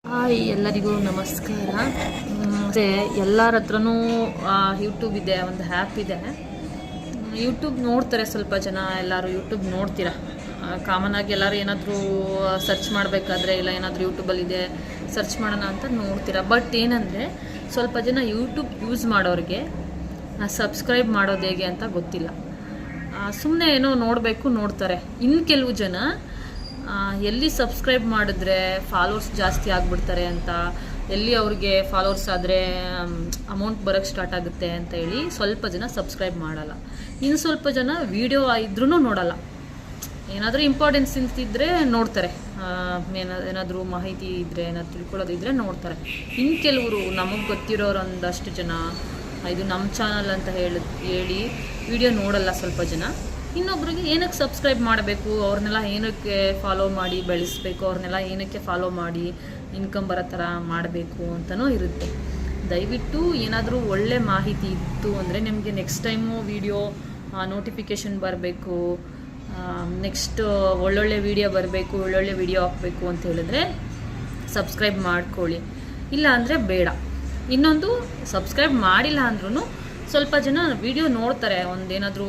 Hi ಎಲ್ಲರಿಗೂ ನಮಸ್ಕಾರ. ಮತ್ತು ಎಲ್ಲರ ಹತ್ರನೂ ಯೂಟ್ಯೂಬ್ ಇದೆ, ಒಂದು ಆ್ಯಪ್ ಇದೆ. ಯೂಟ್ಯೂಬ್ ನೋಡ್ತಾರೆ ಸ್ವಲ್ಪ ಜನ, ಎಲ್ಲರೂ ಯೂಟ್ಯೂಬ್ ನೋಡ್ತೀರಾ. ಕಾಮನ್ ಆಗಿ ಎಲ್ಲರೂ ಏನಾದರೂ ಸರ್ಚ್ ಮಾಡಬೇಕಾದ್ರೆ ಇಲ್ಲ ಏನಾದರೂ ಯೂಟ್ಯೂಬಲ್ಲಿದೆ ಸರ್ಚ್ ಮಾಡೋಣ ಅಂತ ನೋಡ್ತೀರಾ. ಬಟ್ ಏನಂದರೆ ಸ್ವಲ್ಪ ಜನ ಯೂಟ್ಯೂಬ್ ಯೂಸ್ ಮಾಡೋರಿಗೆ ಸಬ್ಸ್ಕ್ರೈಬ್ ಮಾಡೋದು ಹೇಗೆ ಅಂತ ಗೊತ್ತಿಲ್ಲ. ಸುಮ್ಮನೆ ಏನೋ ನೋಡಬೇಕು ನೋಡ್ತಾರೆ. ಇನ್ನು ಕೆಲವು ಜನ ಎಲ್ಲಿ ಸಬ್ಸ್ಕ್ರೈಬ್ ಮಾಡಿದ್ರೆ ಫಾಲೋವರ್ಸ್ ಜಾಸ್ತಿ ಆಗಿಬಿಡ್ತಾರೆ ಅಂತ, ಎಲ್ಲಿ ಅವ್ರಿಗೆ ಫಾಲೋವರ್ಸ್ ಆದರೆ ಅಮೌಂಟ್ ಬರೋಕ್ಕೆ ಸ್ಟಾರ್ಟ್ ಆಗುತ್ತೆ ಅಂತ ಹೇಳಿ ಸ್ವಲ್ಪ ಜನ ಸಬ್ಸ್ಕ್ರೈಬ್ ಮಾಡಲ್ಲ. ಇನ್ನು ಸ್ವಲ್ಪ ಜನ ವೀಡಿಯೋ ಇದ್ರೂ ನೋಡಲ್ಲ. ಏನಾದರೂ ಇಂಪಾರ್ಟೆನ್ಸ್ ಇದ್ದರೆ ನೋಡ್ತಾರೆ, ಏನಾದರೂ ಮಾಹಿತಿ ಇದ್ದರೆ ಏನಾದರೂ ತಿಳ್ಕೊಳ್ಳೋದಿದ್ರೆ ನೋಡ್ತಾರೆ. ಇನ್ನು ಕೆಲವರು ನಮಗೆ ಗೊತ್ತಿರೋರು ಒಂದಷ್ಟು ಜನ ಇದು ನಮ್ಮ ಚಾನಲ್ ಅಂತ ಹೇಳಿ ವಿಡಿಯೋ ನೋಡಲ್ಲ ಸ್ವಲ್ಪ ಜನ. ಇನ್ನೊಬ್ರಿಗೆ ಏನಕ್ಕೆ ಸಬ್ಸ್ಕ್ರೈಬ್ ಮಾಡಬೇಕು, ಅವ್ರನ್ನೆಲ್ಲ ಏನಕ್ಕೆ ಫಾಲೋ ಮಾಡಿ ಬೆಳೆಸಬೇಕು, ಅವ್ರನ್ನೆಲ್ಲ ಏನಕ್ಕೆ ಫಾಲೋ ಮಾಡಿ ಇನ್ಕಮ್ ಬರೋ ಥರ ಮಾಡಬೇಕು ಅಂತಲೂ ಇರುತ್ತೆ. ದಯವಿಟ್ಟು ಏನಾದರೂ ಒಳ್ಳೆ ಮಾಹಿತಿ ಇತ್ತು ಅಂದರೆ ನಿಮಗೆ ನೆಕ್ಸ್ಟ್ ಟೈಮು ವಿಡಿಯೋ ನೋಟಿಫಿಕೇಷನ್ ಬರಬೇಕು, ನೆಕ್ಸ್ಟ್ ಒಳ್ಳೊಳ್ಳೆ ವಿಡಿಯೋ ಬರಬೇಕು, ಒಳ್ಳೊಳ್ಳೆ ವಿಡಿಯೋ ಹಾಕಬೇಕು ಅಂತ ಹೇಳಿದ್ರೆ ಸಬ್ಸ್ಕ್ರೈಬ್ ಮಾಡ್ಕೊಳ್ಳಿ. ಇಲ್ಲ ಅಂದರೆ ಬೇಡ. ಇನ್ನೊಂದು, ಸಬ್ಸ್ಕ್ರೈಬ್ ಮಾಡಿಲ್ಲ ಅಂದ್ರೂ ಸ್ವಲ್ಪ ಜನ ವಿಡಿಯೋ ನೋಡ್ತಾರೆ. ಒಂದೇನಾದರೂ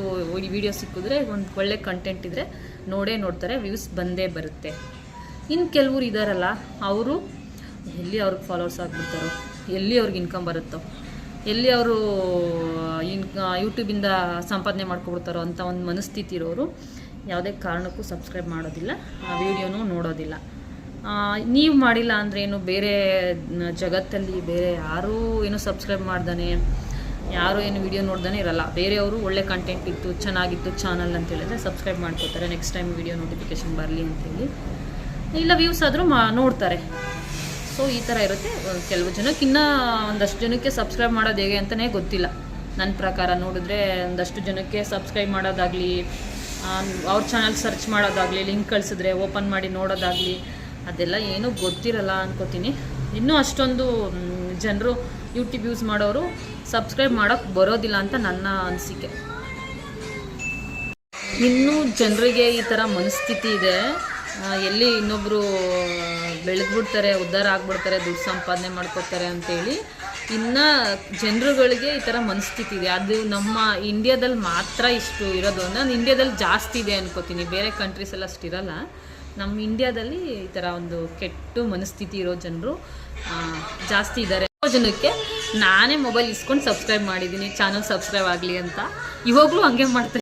ವಿಡಿಯೋ ಸಿಕ್ಕಿದ್ರೆ, ಒಂದು ಒಳ್ಳೆ ಕಂಟೆಂಟ್ ಇದ್ದರೆ ನೋಡ್ತಾರೆ, ವ್ಯೂಸ್ ಬಂದೇ ಬರುತ್ತೆ. ಇನ್ನು ಕೆಲವ್ರು ಇದ್ದಾರಲ್ಲ, ಅವರು ಎಲ್ಲಿ ಅವ್ರಿಗೆ ಫಾಲೋವರ್ಸ್ ಆಗಿಬಿಡ್ತಾರೋ, ಎಲ್ಲಿ ಅವ್ರಿಗೆ ಇನ್ಕಮ್ ಬರುತ್ತೋ, ಎಲ್ಲಿ ಅವರು ಯೂಟ್ಯೂಬಿಂದ ಸಂಪಾದನೆ ಮಾಡ್ಕೊಬಿಡ್ತಾರೋ ಅಂತ ಒಂದು ಮನಸ್ಥಿತಿ ಇರೋರು ಯಾವುದೇ ಕಾರಣಕ್ಕೂ ಸಬ್ಸ್ಕ್ರೈಬ್ ಮಾಡೋದಿಲ್ಲ, ವಿಡಿಯೋನೂ ನೋಡೋದಿಲ್ಲ. ನೀವು ಮಾಡಿಲ್ಲ ಅಂದರೆ ಏನು, ಬೇರೆ ಜಗತ್ತಲ್ಲಿ ಬೇರೆ ಯಾರೂ ಏನು ಸಬ್ಸ್ಕ್ರೈಬ್ ಮಾಡ್ದಾನೆ, ಯಾರು ಏನು ವಿಡಿಯೋ ನೋಡ್ದಾನೆ ಇರಲ್ಲ. ಬೇರೆಯವರು ಒಳ್ಳೆ ಕಂಟೆಂಟ್ ಇತ್ತು, ಚೆನ್ನಾಗಿತ್ತು ಚಾನಲ್ ಅಂತ ಹೇಳಿದ್ರೆ ಸಬ್ಸ್ಕ್ರೈಬ್ ಮಾಡ್ಕೋತಾರೆ, ನೆಕ್ಸ್ಟ್ ಟೈಮ್ ವಿಡಿಯೋ ನೋಟಿಫಿಕೇಷನ್ ಬರಲಿ ಅಂತೇಳಿ. ಇಲ್ಲ ವ್ಯೂಸ್ ಆದರೂ ನೋಡ್ತಾರೆ. ಸೊ ಈ ಥರ ಇರುತ್ತೆ. ಕೆಲವು ಜನಕ್ಕೆ ಇನ್ನೂ ಒಂದಷ್ಟು ಜನಕ್ಕೆ ಸಬ್ಸ್ಕ್ರೈಬ್ ಮಾಡೋದು ಹೇಗೆ ಅಂತಲೇ ಗೊತ್ತಿಲ್ಲ. ನನ್ನ ಪ್ರಕಾರ ನೋಡಿದ್ರೆ ಒಂದಷ್ಟು ಜನಕ್ಕೆ ಸಬ್ಸ್ಕ್ರೈಬ್ ಮಾಡೋದಾಗಲಿ, ಅವ್ರ ಚಾನಲ್ ಸರ್ಚ್ ಮಾಡೋದಾಗಲಿ, ಲಿಂಕ್ ಕಳಿಸಿದ್ರೆ ಓಪನ್ ಮಾಡಿ ನೋಡೋದಾಗಲಿ, ಅದೆಲ್ಲ ಏನೂ ಗೊತ್ತಿರಲ್ಲ ಅನ್ಕೋತೀನಿ. ಇನ್ನೂ ಅಷ್ಟೊಂದು ಜನರು ಯೂಟ್ಯೂಬ್ ಯೂಸ್ ಮಾಡೋರು ಸಬ್ಸ್ಕ್ರೈಬ್ ಮಾಡೋಕ್ಕೆ ಬರೋದಿಲ್ಲ ಅಂತ ನನ್ನ ಅನಿಸಿಕೆ. ಇನ್ನೂ ಜನರಿಗೆ ಈ ಥರ ಮನಸ್ಥಿತಿ ಇದೆ, ಎಲ್ಲಿ ಇನ್ನೊಬ್ಬರು ಬೆಳೆದ್ಬಿಡ್ತಾರೆ, ಉದ್ಧಾರ ಆಗ್ಬಿಡ್ತಾರೆ, ದುಡ್ಡು ಸಂಪಾದನೆ ಮಾಡ್ಕೊತಾರೆ ಅಂತೇಳಿ ಇನ್ನು ಜನರುಗಳಿಗೆ ಈ ಥರ ಮನಸ್ಥಿತಿ ಇದೆ. ಅದು ನಮ್ಮ ಇಂಡಿಯಾದಲ್ಲಿ ಮಾತ್ರ ಇಷ್ಟು ಇರೋದು. ನಾನು ಇಂಡಿಯಾದಲ್ಲಿ ಜಾಸ್ತಿ ಇದೆ ಅನ್ಕೋತೀನಿ, ಬೇರೆ ಕಂಟ್ರೀಸ್ ಎಲ್ಲ ಅಷ್ಟಿರಲ್ಲ. ನಮ್ಮ ಇಂಡಿಯಾದಲ್ಲಿ ಈ ಥರ ಒಂದು ಕೆಟ್ಟ ಮನಸ್ಥಿತಿ ಇರೋ ಜನರು ಜಾಸ್ತಿ ಇದ್ದಾರೆ. ಜನಕ್ಕೆ ನಾನೇ ಮೊಬೈಲ್ ಇಸ್ಕೊಂಡು ಸಬ್ಸ್ಕ್ರೈಬ್ ಮಾಡಿದ್ದೀನಿ, ಚಾನಲ್ ಸಬ್ಸ್ಕ್ರೈಬ್ ಆಗಲಿ ಅಂತ. ಇವಾಗಲೂ ಹಂಗೆ ಮಾಡ್ತೀನಿ.